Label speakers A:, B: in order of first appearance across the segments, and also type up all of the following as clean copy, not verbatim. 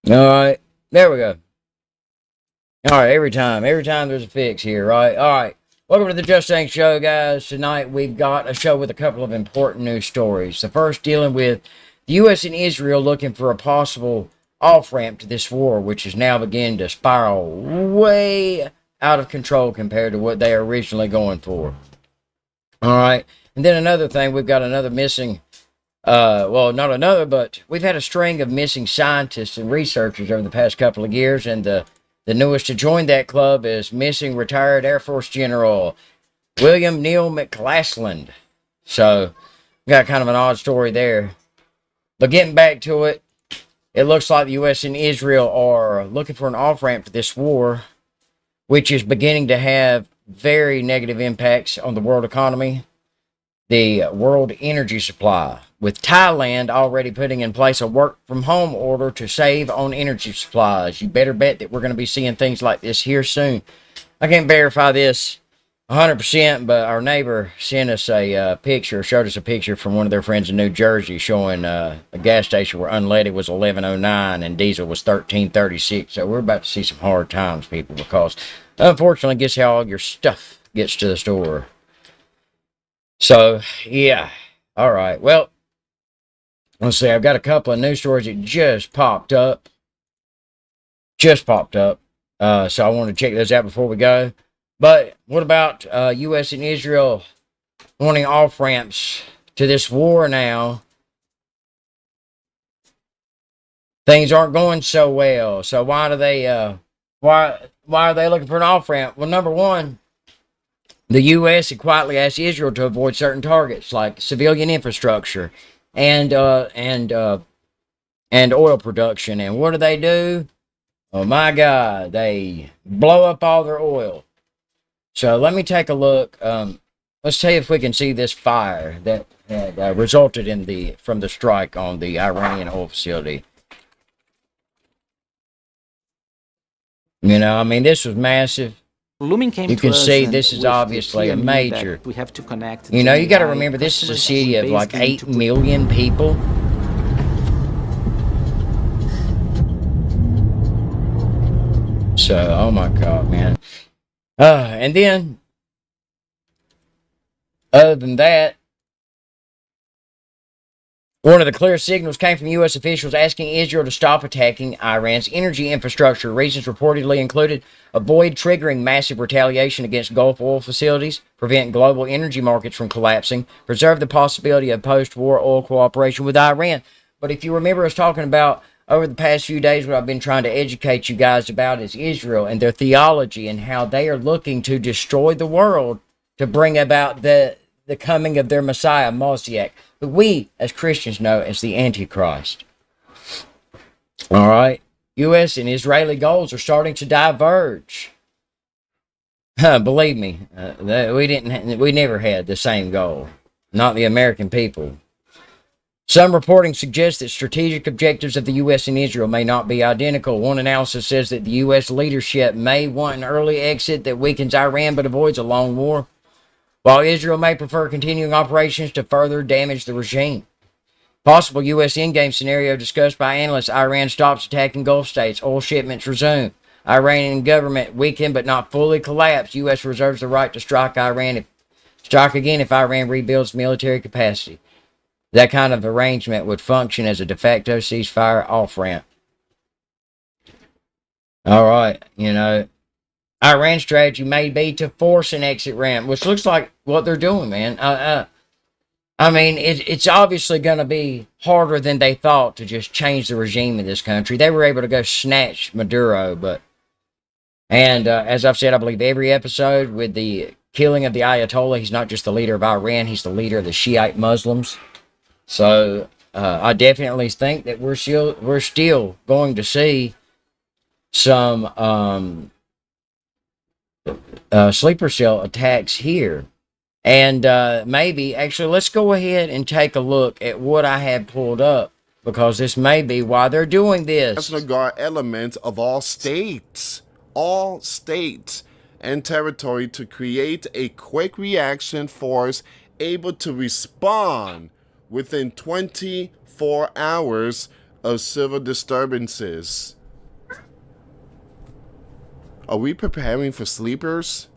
A: All right, there we go. All right, every time there's a fix here, right? All right, welcome to the Justang Show, guys. Tonight we've got a show with a couple of important news stories. The first dealing with the U.S. and Israel looking for a possible off-ramp to this war, which is now beginning to spiral way out of control compared to what they are originally going for. All right, and then another thing, we've got another missing. Well, not another, but we've had a string of missing scientists and researchers over the past couple of years, and the newest to join that club is missing retired Air Force General William Neal McClassland. So, we got kind of an odd story there. But getting back to it, it looks like the U.S. and Israel are looking for an off-ramp to this war, which is beginning to have very negative impacts on the world economy, the world energy supply, with Thailand already putting in place a work-from-home order to save on energy supplies. You better bet that we're going to be seeing things like this here soon. I can't verify this 100%, but our neighbor sent us a picture, showed us a picture from one of their friends in New Jersey showing a gas station where unleaded was 11.09 and diesel was 13.36. So we're about to see some hard times, people, because unfortunately, guess how all your stuff gets to the store. So, yeah. All right. Well, let's see. I've got a couple of news stories that just popped up. So I want to check those out before we go. But what about U.S. and Israel wanting off-ramps to this war now? Things aren't going so well. So why do they why are they looking for an off-ramp? Well, number one, the U.S. had quietly asked Israel to avoid certain targets like civilian infrastructure and oil production. And what do? Oh my God, they blow up all their oil. So let me take a look. Let's see if we can see this fire that resulted from the strike on the Iranian oil facility. You know, I mean, this was massive.
B: Lumen came
A: You
B: to
A: can
B: us
A: see
B: and
A: this is
B: with the
A: obviously a
B: clear need that
A: major.
B: we have to connect
A: You know, you got to
B: GenAI
A: remember this is a
B: customers
A: city of
B: and
A: like
B: base them
A: 8
B: to put
A: million people. So, oh my God, man. And then, other than that, one of the clear signals came from U.S. officials asking Israel to stop attacking Iran's energy infrastructure. Reasons reportedly included avoid triggering massive retaliation against Gulf oil facilities, prevent global energy markets from collapsing, preserve the possibility of post-war oil cooperation with Iran. But if you remember us talking about over the past few days, what I've been trying to educate you guys about is Israel and their theology and how they are looking to destroy the world to bring about the coming of their Messiah, Moshiach, who we as Christians know as the Antichrist. All right. U.S. and Israeli goals are starting to diverge. Believe me, we never had the same goal. Not the American people. Some reporting suggests that strategic objectives of the U.S. and Israel may not be identical. One analysis says that the U.S. leadership may want an early exit that weakens Iran but avoids a long war, while Israel may prefer continuing operations to further damage the regime. Possible U.S. endgame scenario discussed by analysts: Iran stops attacking Gulf states, oil shipments resume. Iranian government weakened but not fully collapsed. U.S. reserves the right to strike again if Iran rebuilds military capacity. That kind of arrangement would function as a de facto ceasefire off-ramp. All right, you know, Iran's strategy may be to force an exit ramp, which looks like what they're doing, man. I mean, it's obviously going to be harder than they thought to just change the regime in this country. They were able to go snatch Maduro, and as I've said, I believe every episode with the killing of the Ayatollah, he's not just the leader of Iran, he's the leader of the Shiite Muslims. So I definitely think that we're still going to see some sleeper cell attacks here. And maybe, actually, let's go ahead and take a look at what I had pulled up, because this may be why they're doing this.
C: National Guard elements of all states and territory to create a quick reaction force able to respond within 24 hours of civil disturbances. Are we preparing for sleepers?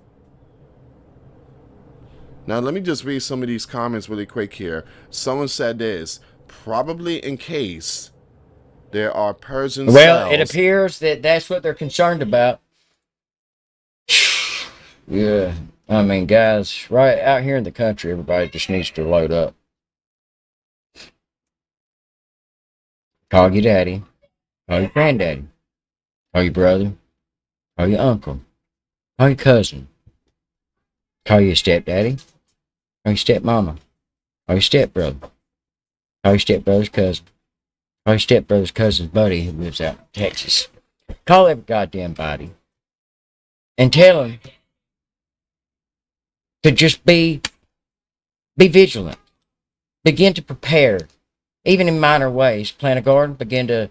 C: Now, let me just read some of these comments really quick here. Someone said this, probably in case there are Persian
A: Well, it
C: cells.
A: appears that that's what they're concerned about. Yeah, I mean, guys, right out here in the country, everybody just needs to load up. Call your daddy, call your granddaddy, call your brother, call your uncle, call your cousin, call your stepdaddy, call your stepmama, call your stepbrother, call your stepbrother's cousin, call your stepbrother's cousin's buddy who lives out in Texas. Call every goddamn body and tell him to just be vigilant. Begin to prepare, even in minor ways. Plant a garden, begin to,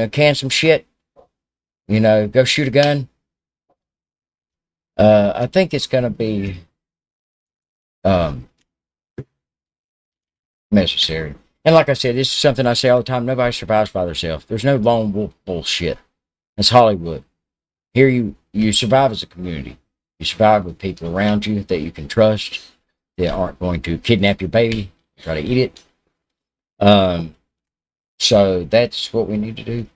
A: can some shit, go shoot a gun. I think it's going to be necessary. And like I said, this is something I say all the time. Nobody survives by themselves. There's no lone wolf bullshit. That's Hollywood. Here you survive as a community. You survive with people around you that you can trust, that aren't going to kidnap your baby, try to eat it. So that's what we need to do.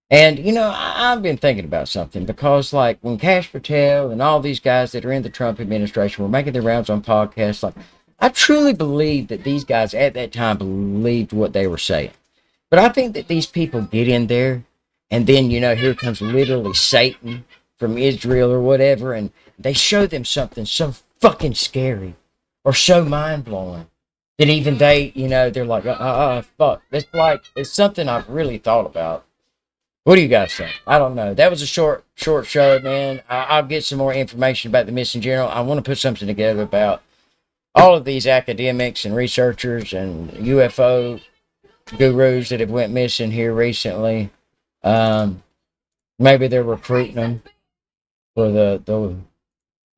A: And, I've been thinking about something because, like, when Cash Patel and all these guys that are in the Trump administration were making their rounds on podcasts, like, I truly believe that these guys at that time believed what they were saying. But I think that these people get in there, and then, here comes literally Satan from Israel or whatever, and they show them something so fucking scary or so mind-blowing that even they, they're like, fuck. It's something I've really thought about. What do you guys think? I don't know. That was a short show, man. I'll get some more information about the missing general. I want to put something together about all of these academics and researchers and UFO gurus that have went missing here recently. Maybe they're recruiting them for the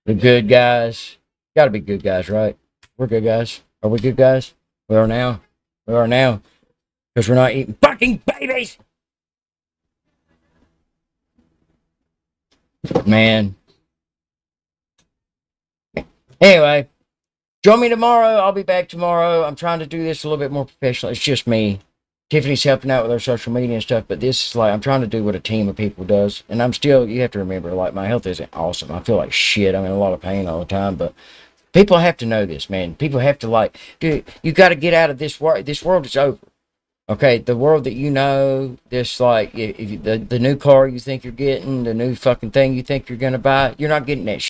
A: good guys. Got to be good guys, right? We're good guys. Are we good guys? We are now. We are now. Because we're not eating fucking babies. Man. Anyway, join me tomorrow. I'll be back tomorrow. I'm trying to do this a little bit more professional. It's just me. Tiffany's helping out with our social media and stuff, but this is like, I'm trying to do what a team of people does. And you have to remember, like, my health isn't awesome. I feel like shit. I'm in a lot of pain all the time, but people have to know this, man. People have to, like, dude, you got to get out of this world. This world is over. Okay, the world that this, like, if the new car you think you're getting, the new fucking thing you think you're going to buy, you're not getting that shit.